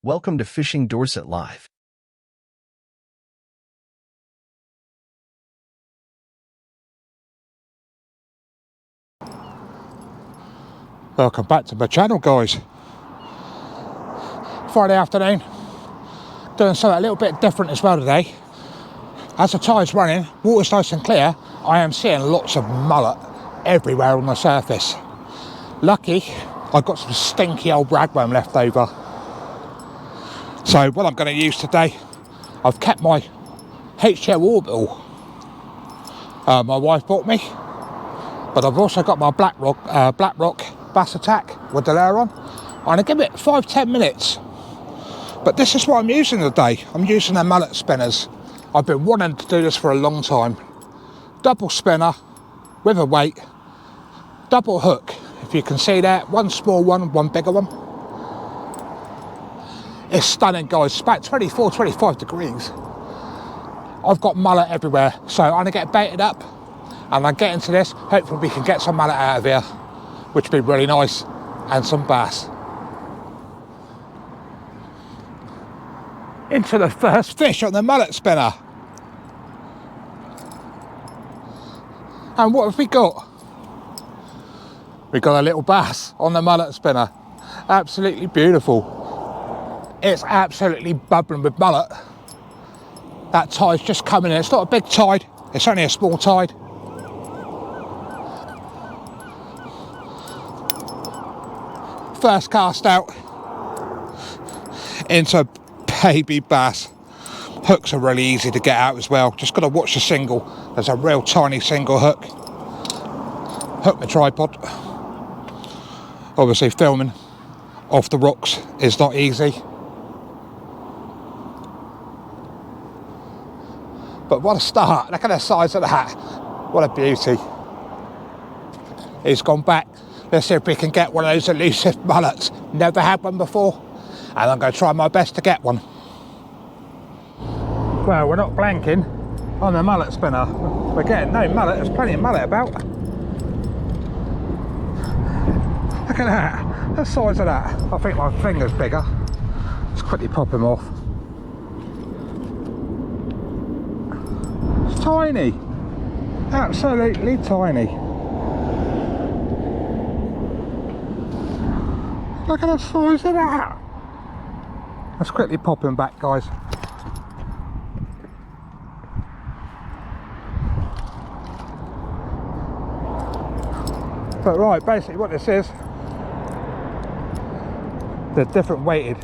Welcome to Fishing Dorset Live. Welcome back to my channel, guys. Friday afternoon, doing something a little bit different as well today. As the tide's running, water's nice and clear, I am seeing lots of mullet everywhere on the surface. Lucky, I've got some stinky old ragworm left over. So what I'm going to use today, I've kept my HARBOUR my wife bought me, but I've also got my Black Rock Bass Attack with the lure on. I'm going to give it 5-10 minutes. But this is what I'm using today. I'm using the mullet spinners. I've been wanting to do this for a long time. Double spinner with a weight, double hook. If you can see that, one small one, one bigger one. It's stunning, guys. It's about 24, 25 degrees. I've got mullet everywhere, so I'm going to get baited up and I get into this. Hopefully we can get some mullet out of here, which would be really nice, and some bass. Into the first fish on the mullet spinner. And what have we got? We got a little bass on the mullet spinner. Absolutely beautiful. It's absolutely bubbling with mullet. That tide's just coming in. It's not a big tide, it's only a small tide. First cast out into baby bass. Hooks are really easy to get out as well. Just got to watch the single. There's a real tiny single hook. Hook my tripod. Obviously filming off the rocks is not easy. But what a start. Look at the size of that. What a beauty. He's gone back. Let's see if we can get one of those elusive mullets. Never had one before. And I'm going to try my best to get one. Well, we're not blanking on the mullet spinner. We're getting no mullet. There's plenty of mullet about. Look at that. The size of that. I think my finger's bigger. Let's quickly pop him off. It's tiny. Absolutely tiny. Look at the size of that. Let's quickly pop him back, guys. But right, basically what this is, they're different weighted.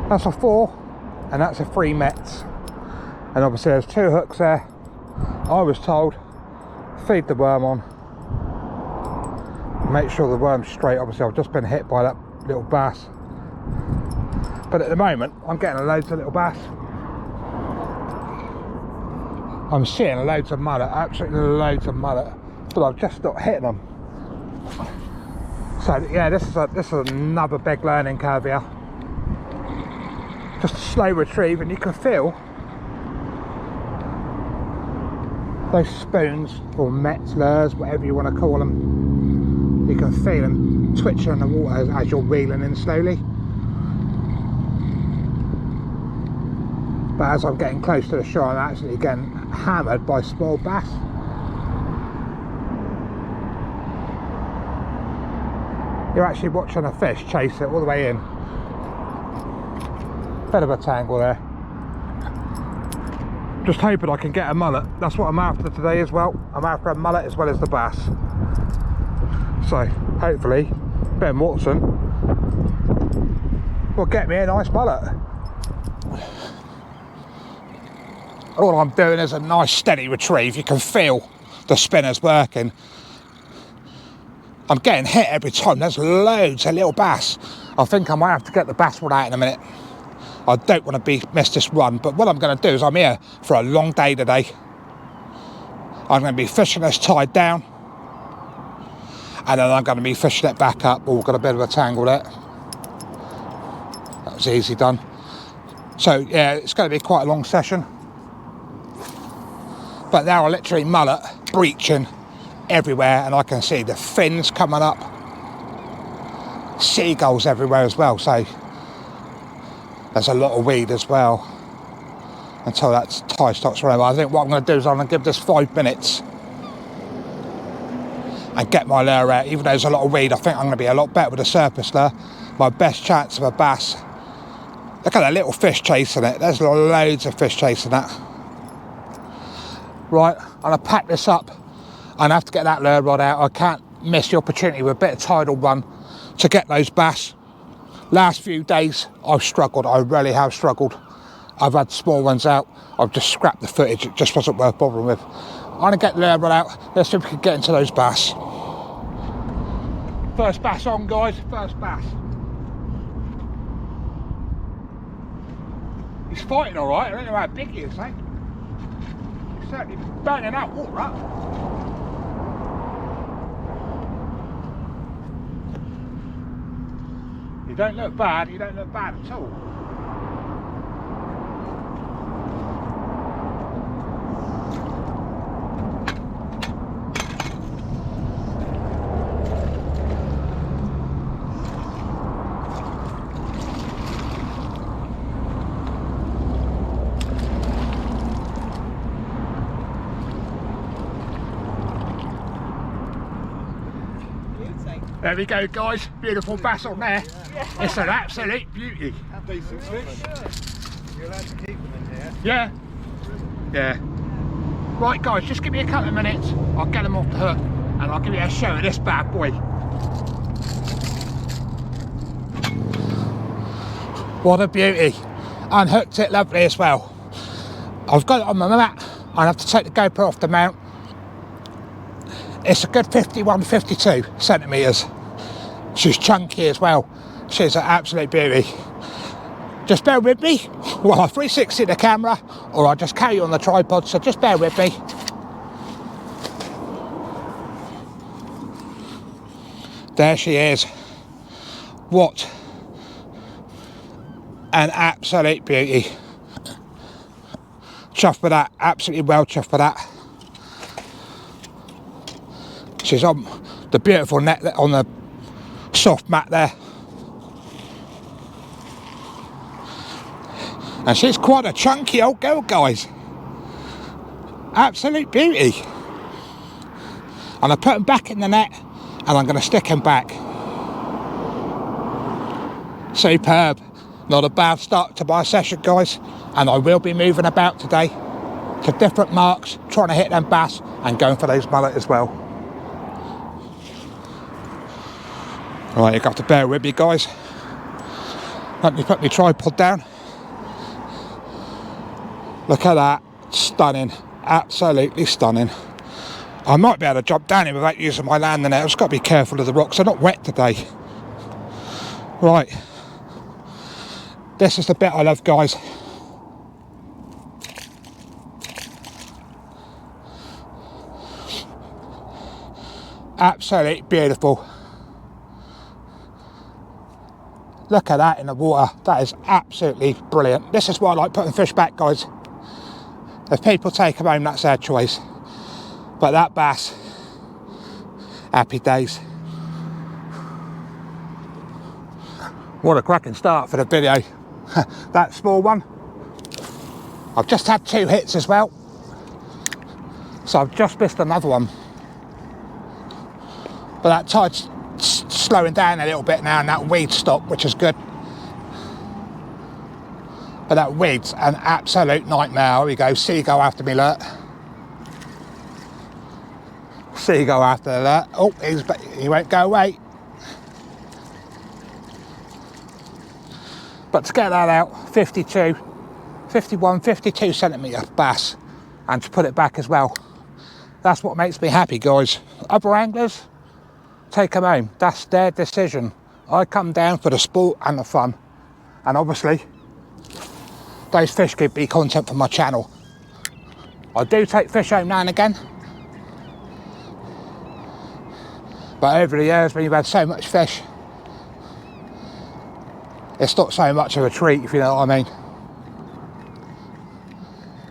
That's a 4 and that's a 3 mets. And obviously there's 2 hooks there. I was told, feed the worm on. Make sure the worm's straight. Obviously I've just been hit by that little bass. But at the moment, I'm getting loads of little bass. I'm seeing loads of mullet, absolutely loads of mullet. But I've just not hitting them. So yeah, this is another big learning curve here. Just a slow retrieve, and you can feel those spoons or mets, lures, whatever you want to call them. You can feel them twitching in the water as you're reeling in slowly. But as I'm getting close to the shore, I'm actually getting hammered by small bass. You're actually watching a fish chase it all the way in. Bit of a tangle there. Just hoping I can get a mullet. That's what I'm after today as well. I'm after a mullet as well as the bass. So hopefully Ben Watson will get me a nice mullet. All I'm doing is a nice steady retrieve. You can feel the spinners working. I'm getting hit every time. There's loads of little bass. I think I might have to get the bass rod out in a minute. I don't want to miss this run, but what I'm going to do is I'm here for a long day today. I'm going to be fishing this tide down, and then I'm going to be fishing it back up. Oh, we've got a bit of a tangle there. That was easy done. So yeah, it's going to be quite a long session. But now I literally mullet breaching everywhere, and I can see the fins coming up. Seagulls everywhere as well, so There's a lot of weed as well until that tide stops running. I think what I'm going to do is I'm going to give this 5 minutes and get my lure out. Even though there's a lot of weed, I think I'm going to be a lot better with a surface lure. My best chance of a bass. Look at that little fish chasing it. There's loads of fish chasing that. Right, I'm going to pack this up and have to get that lure rod out. I can't miss the opportunity with a bit of tidal run to get those bass. Last few days I've struggled. I really have struggled. I've had small ones out. I've just scrapped the footage. It just wasn't worth bothering with. I'm going to get the lure rod out. Let's see if we can get into those bass. First bass on, guys. First bass. He's fighting all right. I don't know how big he is, eh? He's certainly banging out water up. You don't look bad. You don't look bad at all. There we go, guys. Beautiful bass on there. Yeah. It's an absolute beauty. Decent fish. You're allowed to keep them in here? Yeah. Yeah. Right, guys, just give me a couple of minutes. I'll get them off the hook and I'll give you a show of this bad boy. What a beauty. Unhooked it lovely as well. I've got it on my mat. I have to take the GoPro off the mount. It's a good 51, 52 centimetres. She's chunky as well. She's an absolute beauty. Just bear with me while I 360 the camera, or I'll just carry you on the tripod, so just bear with me. There she is. What an absolute beauty. Chuffed for that, absolutely well chuffed for that. She's on the beautiful net on the soft mat there. And she's quite a chunky old girl, guys. Absolute beauty. And I put them back in the net and I'm going to stick them back. Superb. Not a bad start to my session, guys. And I will be moving about today to different marks, trying to hit them bass and going for those mullet as well. Right, you've got to bear with me, guys. Let me put my tripod down. Look at that. Stunning. Absolutely stunning. I might be able to jump down here without using my landing net. I've just got to be careful of the rocks. They're not wet today. Right. This is the bit I love, guys. Absolutely beautiful. Look at that in the water. That is absolutely brilliant. This is why I like putting fish back, guys. If people take them home, that's their choice. But that bass, happy days. What a cracking start for the video. That small one. I've just had 2 hits as well. So I've just missed another one. But that tide's slowing down a little bit now and that weed stopped, which is good. But that weed's an absolute nightmare. Here we go, seagull after me, look. Seagull after that. Oh, he won't go away. But to get that out, 52, 51, 52 centimetre bass, and to put it back as well. That's what makes me happy, guys. Other anglers, take them home. That's their decision. I come down for the sport and the fun. And obviously, those fish could be content for my channel. I do take fish home now and again. But over the years, when you've had so much fish, it's not so much of a treat, if you know what I mean.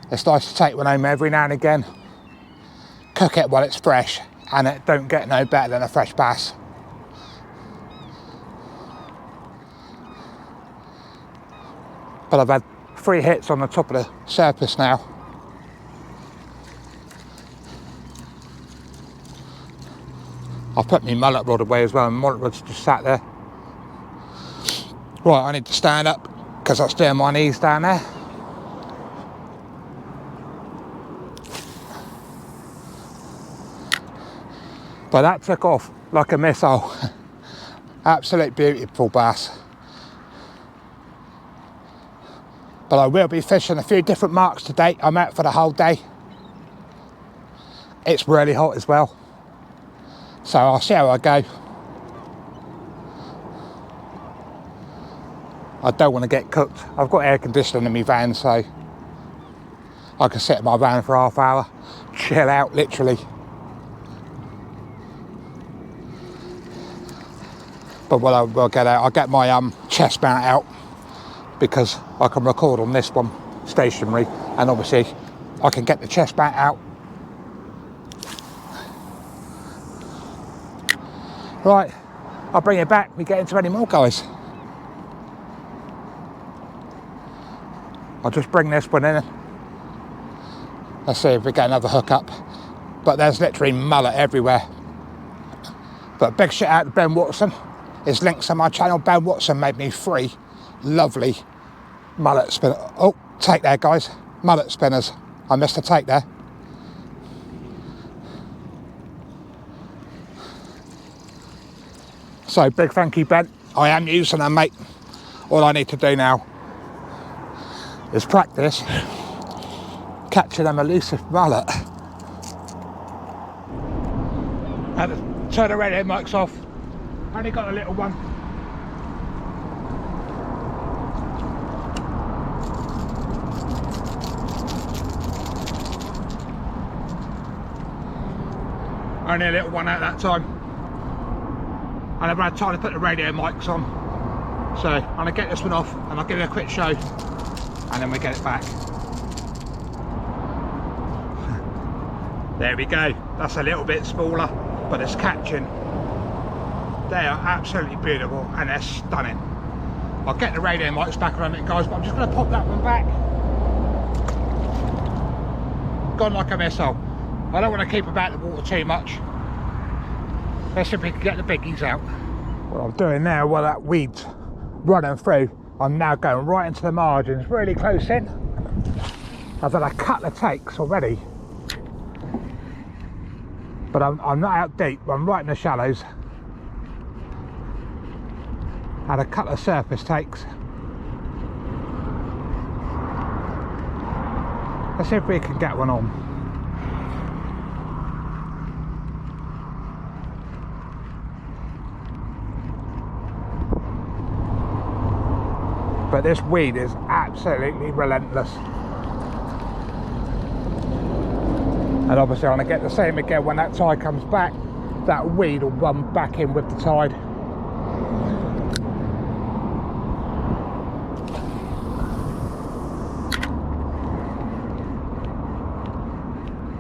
It's nice to take one home every now and again, cook it while it's fresh, and it don't get no better than a fresh bass. But I've had 3 hits on the top of the surface now. I've put my mullet rod away as well, and mullet rod's just sat there. Right, I need to stand up because I stay on my knees down there. But that took off like a missile. Absolute beautiful bass. But I will be fishing a few different marks today. I'm out for the whole day. It's really hot as well, so I'll see how I go. I don't want to get cooked. I've got air conditioning in my van, so I can sit in my van for half hour, chill out literally. But what I will get out, I'll get my chest mount out because I can record on this one stationary, and obviously I can get the chest mount out. Right, I'll bring it back. We get into any more, guys. I'll just bring this one in. Let's see if we get another hook up. But there's literally mullet everywhere. But big shout out to Ben Watson. His links on my channel. Ben Watson made me 3 lovely mullet spinners. Oh, take there, guys. Mullet spinners. I missed a take there. So big thank you, Ben. I am using them, mate. All I need to do now is practice catching them elusive mullet. I had to turn the radio mics off. Only got a little one. Only a little one at that time. And I've had time to put the radio mics on. So I'm going to get this one off and I'll give you a quick show and then we get it back. There we go. That's a little bit smaller, but it's catching. They are absolutely beautiful and they're stunning. I'll get the radio mics back on it, guys, but I'm just going to pop that one back. Gone like a missile. I don't want to keep about the water too much. Let's see if we can get the biggies out. What I'm doing now, while that weed's running through, I'm now going right into the margins, really close in. I've had a couple of takes already, but I'm not out deep, I'm right in the shallows. Had a couple of surface takes. Let's see if we can get one on. But this weed is absolutely relentless. And obviously I'm going to get the same again when that tide comes back. That weed will run back in with the tide.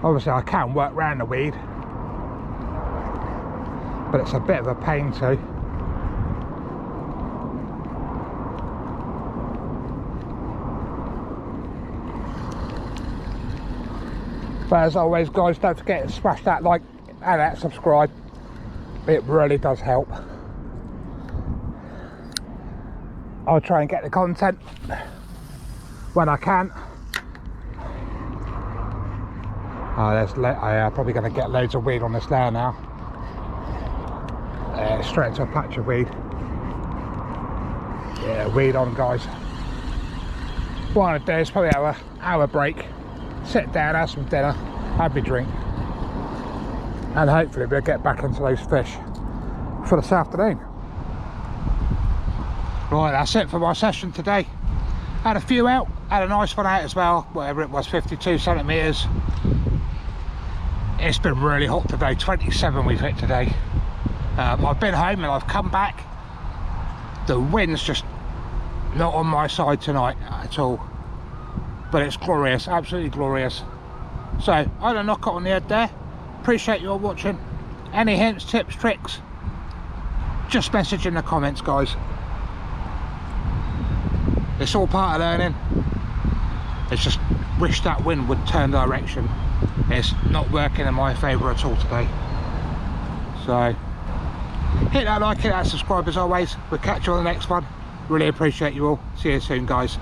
Obviously I can work around the weed, but it's a bit of a pain too. But as always, guys, don't forget to smash that like and that subscribe. It really does help. I'll try and get the content when I can. I'm probably going to get loads of weed on this layer now. Straight into a patch of weed. Yeah, weed on, guys. What I'm going to do is probably have an hour break. Sit down, have some dinner, have a drink, and hopefully we'll get back into those fish for this afternoon. Right, that's it for my session today. Had a few out, had a nice one out as well, whatever it was, 52 centimetres. It's been really hot today, 27 we've hit today. I've been home and I've come back. The wind's just not on my side tonight at all. But it's glorious, absolutely glorious. So I had a knock on the head there. Appreciate you all watching. Any hints, tips, tricks, just message in the comments, guys. It's all part of learning. It's just wish that wind would turn direction. It's not working in my favour at all today. So hit that like, hit that subscribe as always. We'll catch you on the next one. Really appreciate you all. See you soon, guys.